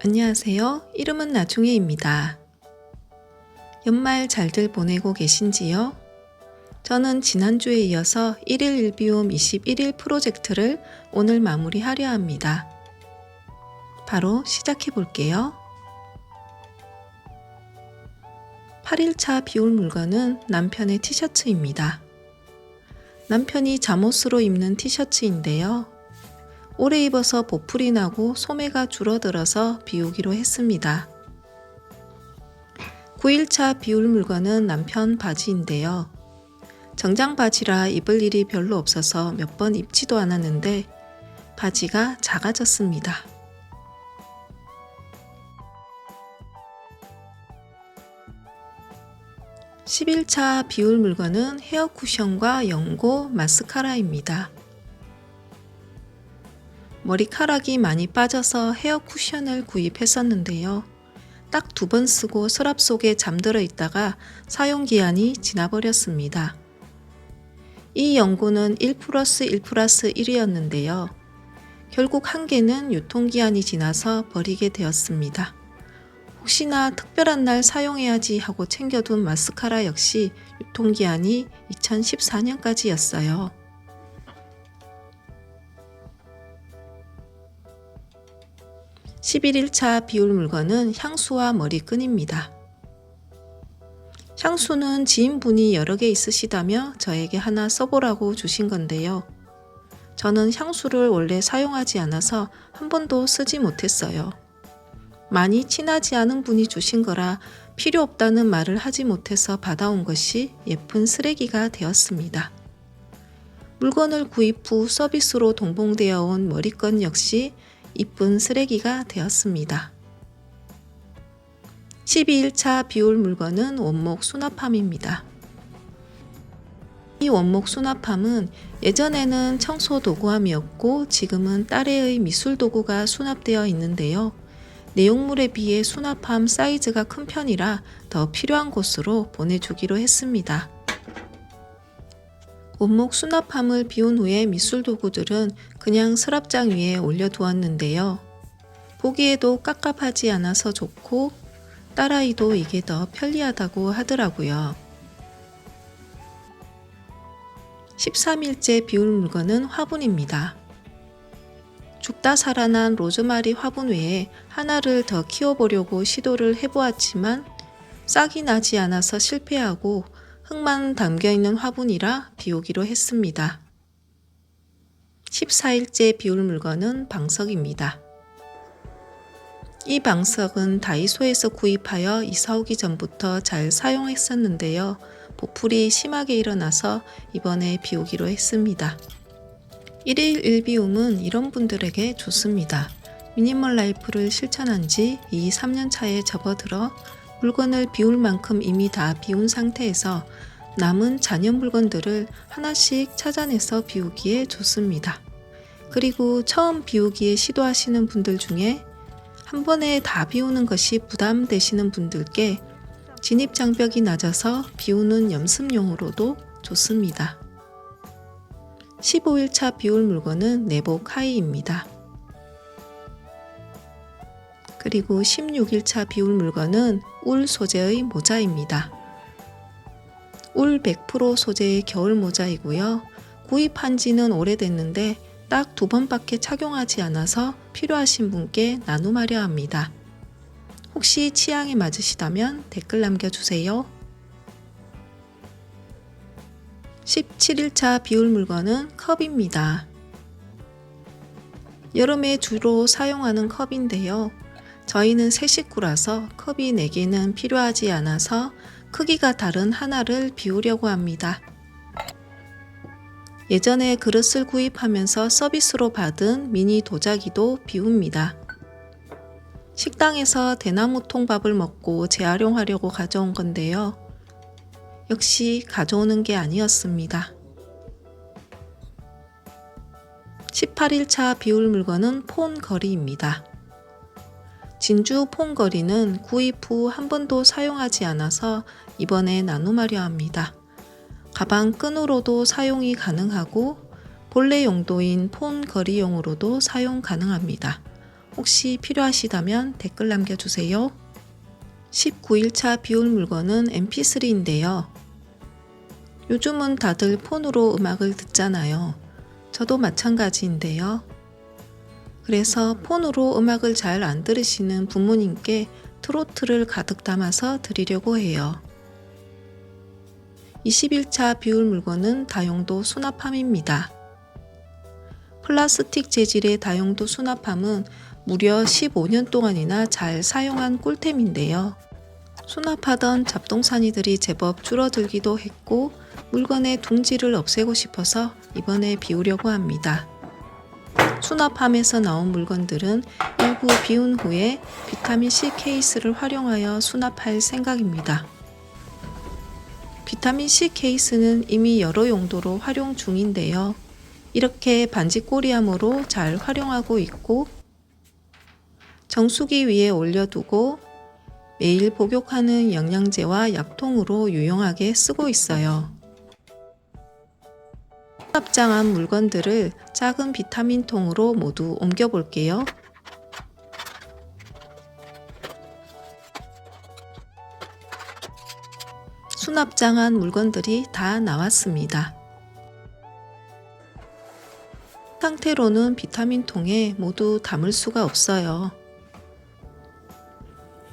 안녕하세요. 이름은 나중에입니다. 연말 잘들 보내고 계신지요? 저는 지난주에 이어서 1일 일비움 21일 프로젝트를 오늘 마무리하려 합니다. 바로 시작해 볼게요. 8일차 비울 물건은 남편의 티셔츠입니다. 남편이 잠옷으로 입는 티셔츠인데요. 오래 입어서 보풀이 나고 소매가 줄어들어서 비우기로 했습니다. 9일차 비울 물건은 남편 바지인데요. 정장 바지라 입을 일이 별로 없어서 몇 번 입지도 않았는데 바지가 작아졌습니다. 10일차 비울 물건은 헤어 쿠션과 연고, 마스카라입니다. 머리카락이 많이 빠져서 헤어 쿠션을 구입했었는데요. 딱 2번 쓰고 서랍 속에 잠들어 있다가 사용기한이 지나버렸습니다. 이 연고는 1+1+1이었는데요. 결국 한 개는 유통기한이 지나서 버리게 되었습니다. 혹시나 특별한 날 사용해야지 하고 챙겨둔 마스카라 역시 유통기한이 2014년까지였어요. 11일차 비울 물건은 향수와 머리끈입니다. 향수는 지인분이 여러 개 있으시다며 저에게 하나 써보라고 주신 건데요. 저는 향수를 원래 사용하지 않아서 한 번도 쓰지 못했어요. 많이 친하지 않은 분이 주신 거라 필요 없다는 말을 하지 못해서 받아온 것이 예쁜 쓰레기가 되었습니다. 물건을 구입 후 서비스로 동봉되어 온 머리끈 역시 이쁜 쓰레기가 되었습니다. 12일차 비울 물건은 원목 수납함입니다. 이 원목 수납함은 예전에는 청소 도구함이었고 지금은 딸애의 미술 도구가 수납되어 있는데요. 내용물에 비해 수납함 사이즈가 큰 편이라 더 필요한 곳으로 보내주기로 했습니다. 원목 수납함을 비운 후에 미술 도구들은 그냥 서랍장 위에 올려두었는데요. 보기에도 깝깝하지 않아서 좋고 딸아이도 이게 더 편리하다고 하더라고요. 13일째 비울 물건은 화분입니다. 죽다 살아난 로즈마리 화분 외에 하나를 더 키워보려고 시도를 해보았지만 싹이 나지 않아서 실패하고 흙만 담겨있는 화분이라 비우기로 했습니다. 14일째 비울 물건은 방석입니다. 이 방석은 다이소에서 구입하여 이사 오기 전부터 잘 사용했었는데요. 보풀이 심하게 일어나서 이번에 비우기로 했습니다. 1일 1비움은 이런 분들에게 좋습니다. 미니멀 라이프를 실천한 지 2-3년 차에 접어들어 물건을 비울 만큼 이미 다 비운 상태에서 남은 잔여 물건들을 하나씩 찾아내서 비우기에 좋습니다. 그리고 처음 비우기에 시도하시는 분들 중에 한 번에 다 비우는 것이 부담되시는 분들께 진입 장벽이 낮아서 비우는 연습용으로도 좋습니다. 15일차 비울 물건은 내복 하의입니다. 그리고 16일차 비울 물건은 울 소재의 모자입니다. 울 100% 소재의 겨울 모자이고요. 구입한 지는 오래됐는데 딱 2번밖에 착용하지 않아서 필요하신 분께 나눔하려 합니다. 혹시 취향에 맞으시다면 댓글 남겨주세요. 17일차 비울 물건은 컵입니다. 여름에 주로 사용하는 컵인데요. 저희는 세 식구라서 컵이 4개는 필요하지 않아서 크기가 다른 하나를 비우려고 합니다. 예전에 그릇을 구입하면서 서비스로 받은 미니 도자기도 비웁니다. 식당에서 대나무 통밥을 먹고 재활용하려고 가져온 건데요. 역시 가져오는 게 아니었습니다. 18일차 비울 물건은 폰 거리입니다. 진주 폰 거리는 구입 후 한 번도 사용하지 않아서 이번에 나눔하려 합니다. 가방 끈으로도 사용이 가능하고 본래 용도인 폰 거리용으로도 사용 가능합니다. 혹시 필요하시다면 댓글 남겨주세요. 19일차 비울 물건은 mp3인데요. 요즘은 다들 폰으로 음악을 듣잖아요. 저도 마찬가지인데요. 그래서 폰으로 음악을 잘 안 들으시는 부모님께 트로트를 가득 담아서 드리려고 해요. 21차 비울 물건은 다용도 수납함입니다. 플라스틱 재질의 다용도 수납함은 무려 15년 동안이나 잘 사용한 꿀템인데요. 수납하던 잡동사니들이 제법 줄어들기도 했고 물건의 둥지를 없애고 싶어서 이번에 비우려고 합니다. 수납함에서 나온 물건들은 일부 비운 후에 비타민C 케이스를 활용하여 수납할 생각입니다. 비타민C 케이스는 이미 여러 용도로 활용 중인데요. 이렇게 반지꼬리함으로 잘 활용하고 있고 정수기 위에 올려두고 매일 복용하는 영양제와 약통으로 유용하게 쓰고 있어요. 수납장한 물건들을 작은 비타민 통으로 모두 옮겨 볼게요. 수납장한 물건들이 다 나왔습니다. 상태로는 비타민 통에 모두 담을 수가 없어요.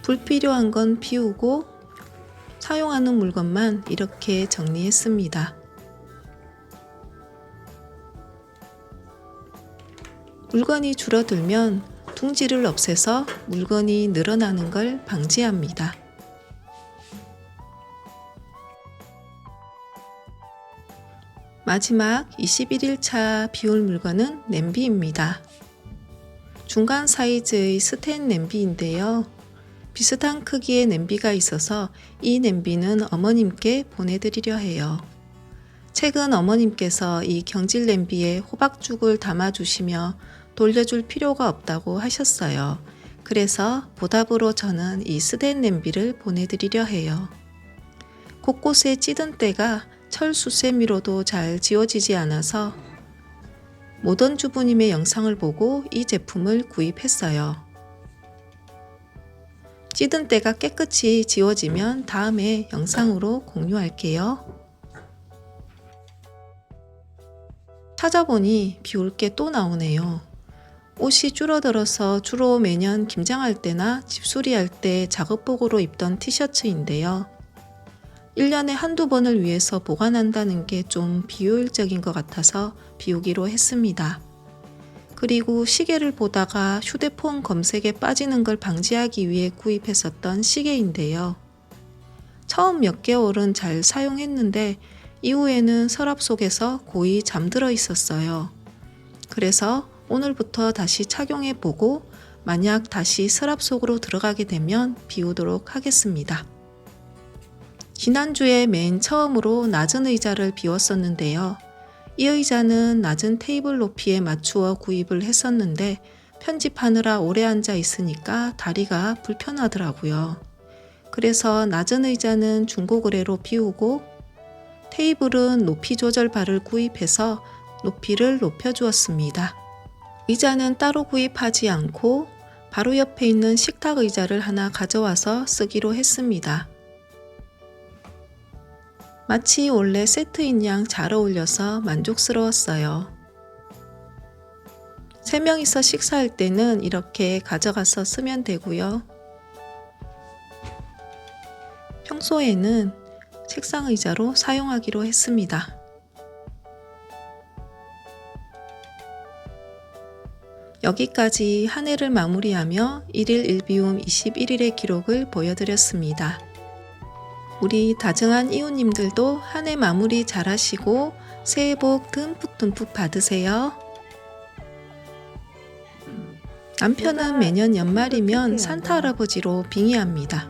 불필요한 건 비우고 사용하는 물건만 이렇게 정리했습니다. 물건이 줄어들면 둥지를 없애서 물건이 늘어나는 걸 방지합니다. 마지막 21일차 비울 물건은 냄비입니다. 중간 사이즈의 스텐 냄비인데요. 비슷한 크기의 냄비가 있어서 이 냄비는 어머님께 보내드리려 해요. 최근 어머님께서 이 경질 냄비에 호박죽을 담아주시며 돌려줄 필요가 없다고 하셨어요. 그래서 보답으로 저는 이 스텐 냄비를 보내드리려 해요. 곳곳에 찌든 때가 철 수세미로도 잘 지워지지 않아서 모던 주부님의 영상을 보고 이 제품을 구입했어요. 찌든 때가 깨끗이 지워지면 다음에 영상으로 공유할게요. 찾아보니 비울 게 또 나오네요. 옷이 줄어들어서 주로 매년 김장할 때나 집수리할 때 작업복으로 입던 티셔츠인데요. 1년에 한두 번을 위해서 보관한다는 게 좀 비효율적인 것 같아서 비우기로 했습니다. 그리고 시계를 보다가 휴대폰 검색에 빠지는 걸 방지하기 위해 구입했었던 시계인데요. 처음 몇 개월은 잘 사용했는데 이후에는 서랍 속에서 고이 잠들어 있었어요. 그래서 오늘부터 다시 착용해 보고 만약 다시 서랍 속으로 들어가게 되면 비우도록 하겠습니다. 지난주에 맨 처음으로 낮은 의자를 비웠었는데요. 이 의자는 낮은 테이블 높이에 맞추어 구입을 했었는데 편집하느라 오래 앉아 있으니까 다리가 불편하더라고요. 그래서 낮은 의자는 중고 거래로 비우고 테이블은 높이 조절 바를 구입해서 높이를 높여주었습니다. 의자는 따로 구입하지 않고 바로 옆에 있는 식탁 의자를 하나 가져와서 쓰기로 했습니다. 마치 원래 세트인 양 잘 어울려서 만족스러웠어요. 3명이서 식사할 때는 이렇게 가져가서 쓰면 되고요. 평소에는 책상 의자로 사용하기로 했습니다. 여기까지 한 해를 마무리하며 1일 1비움 21일의 기록을 보여드렸습니다. 우리 다정한 이웃님들도 한 해 마무리 잘 하시고 새해 복 듬뿍듬뿍 받으세요. 남편은 매년 연말이면 산타 할아버지로 빙의합니다.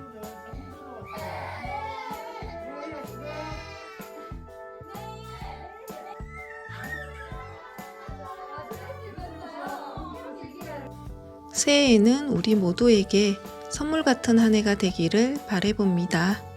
새해에는 우리 모두에게 선물 같은 한 해가 되기를 바라봅니다.